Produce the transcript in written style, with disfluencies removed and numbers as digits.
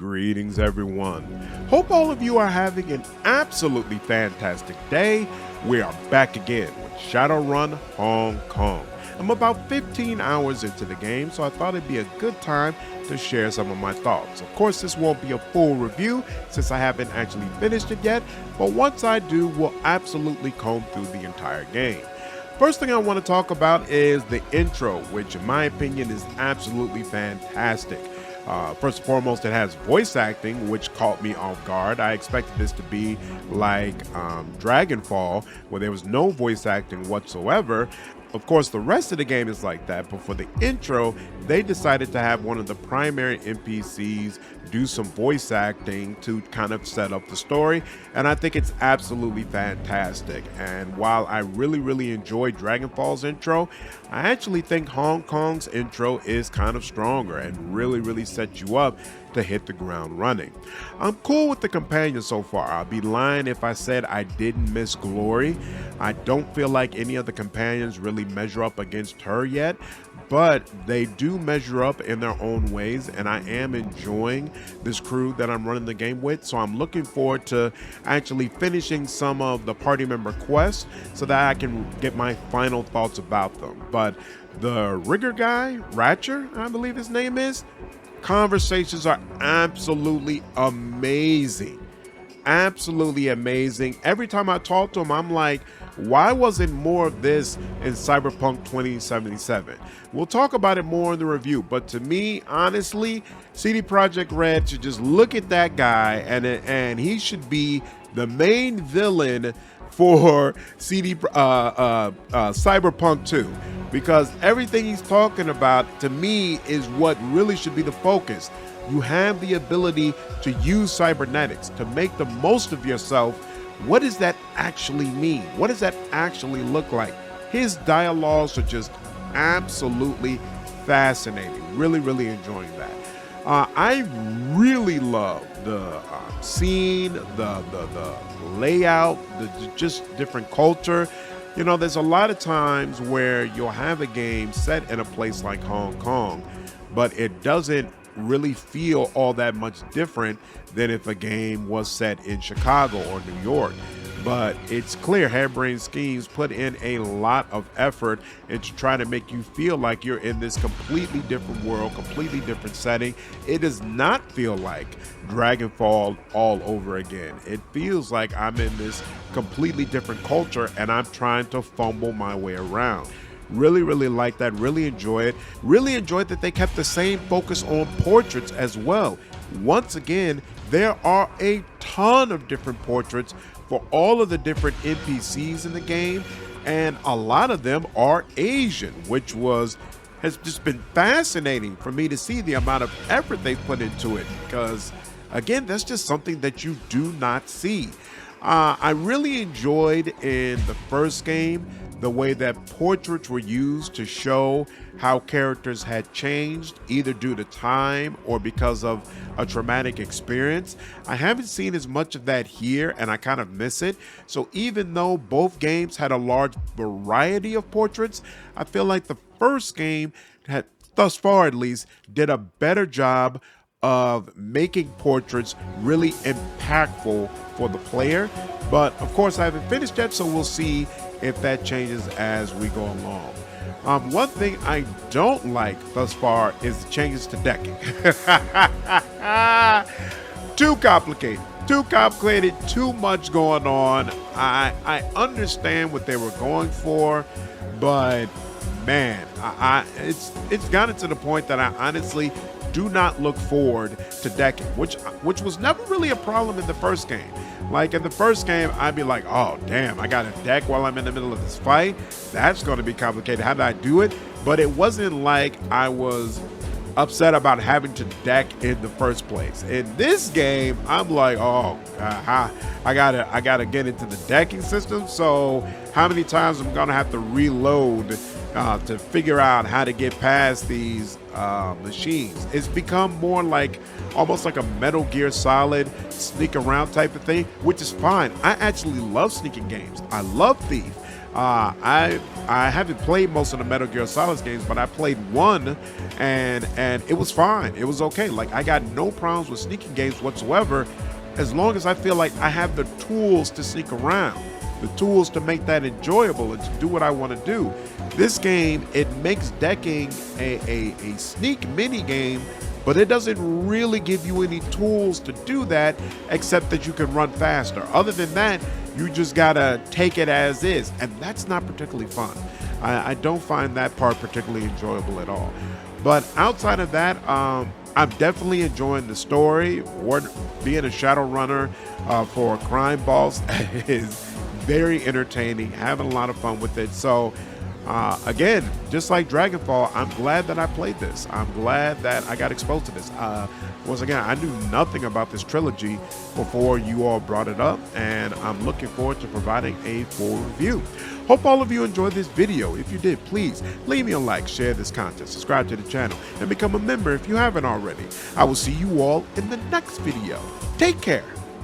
Greetings, everyone. Hope all of you are having an absolutely fantastic day. We are back again with Shadowrun Hong Kong. I'm about 15 hours into the game, so I thought it'd be a good time to share some of my thoughts. Of course, this won't be a full review since I haven't actually finished it yet, but once I do, we'll absolutely comb through the entire game. First thing I want to talk about is the intro, which in my opinion is absolutely fantastic. First and foremost, it has voice acting, which caught me off guard. I expected this to be like Dragonfall, where there was no voice acting whatsoever. Of course, the rest of the game is like that, but for the intro, they decided to have one of the primary NPCs do some voice acting to kind of set up the story, and I think it's absolutely fantastic. And while I really enjoyed Dragonfall's intro, I actually think Hong Kong's intro is kind of stronger and really sets you up to hit the ground running. I'm cool with the companions so far. I'd be lying if I said I didn't miss Glory. I don't feel like any of the companions really measure up against her yet, but they do measure up in their own ways, and I am enjoying this crew that I'm running the game with, so I'm looking forward to actually finishing some of the party member quests so that I can get my final thoughts about them. But the rigger guy, Ratcher, I believe his name is, conversations are absolutely amazing. Absolutely amazing. Every time I talk to him, I'm like, why wasn't more of this in Cyberpunk 2077? We'll talk about it more in the review, but to me, honestly, CD Projekt Red should just look at that guy and he should be the main villain for Cyberpunk 2, because everything he's talking about to me is what really should be the focus. You have the ability to use cybernetics to make the most of yourself. What does that actually mean? What does that actually look like? His dialogues are just absolutely fascinating. Really enjoying that. I really love the scene, the layout, the just different culture. You know, there's a lot of times where you'll have a game set in a place like Hong Kong, but it doesn't really feel all that much different than if a game was set in Chicago or New York. But it's clear Harebrained Schemes put in a lot of effort into trying to make you feel like you're in this completely different world, completely different setting. It does not feel like Dragonfall all over again. It feels like I'm in this completely different culture and I'm trying to fumble my way around. Really like that. Really enjoy it. Really enjoyed that they kept the same focus on portraits as well. Once again, there are a ton of different portraits for all of the different NPCs in the game, and a lot of them are Asian, which has just been fascinating for me to see the amount of effort they put into it, because again, that's just something that you do not see. I really enjoyed in the first game the way that portraits were used to show how characters had changed, either due to time or because of a traumatic experience. I haven't seen as much of that here, and I kind of miss it. So even though both games had a large variety of portraits, I feel like the first game had, thus far at least, did a better job of making portraits really impactful for the player. But of course, I haven't finished yet, so we'll see if that changes as we go along. One thing I don't like thus far is the changes to decking. Too complicated, too much going on. I understand what they were going for, but man, it's gotten to the point that I honestly do not look forward to decking, which was never really a problem in the first game. Like in the first game, I'd be like, oh damn, I got a deck while I'm in the middle of this fight. That's going to be complicated. How did I do it? But it wasn't like I was upset about having to deck in the first place. In this game, I'm like, oh, I gotta get into the decking system. So how many times I'm gonna have to reload to figure out how to get past these machines? It's become more like almost like a Metal Gear Solid sneak around type of thing, which is fine. I actually love sneaking games. I love Thief. I haven't played most of the Metal Gear Solid games, but I played one, and it was fine. It was okay. Like, I got no problems with sneaking games whatsoever, as long as I feel like I have the tools to sneak around, the tools to make that enjoyable and to do what I want to do. This game, it makes decking a sneak mini game, but it doesn't really give you any tools to do that, except that you can run faster. Other than that, you just gotta take it as is, and that's not particularly fun. I don't find that part particularly enjoyable at all. But outside of that, I'm definitely enjoying the story. Being a Shadowrunner for a crime boss is very entertaining, having a lot of fun with it. So again, just like Dragonfall, I'm glad that I played this. I'm glad that I got exposed to this. Once again, I knew nothing about this trilogy before you all brought it up, and I'm looking forward to providing a full review. Hope all of you enjoyed this video. If you did, please leave me a like, share this content, subscribe to the channel, and become a member if you haven't already. I will see you all in the next video. Take care.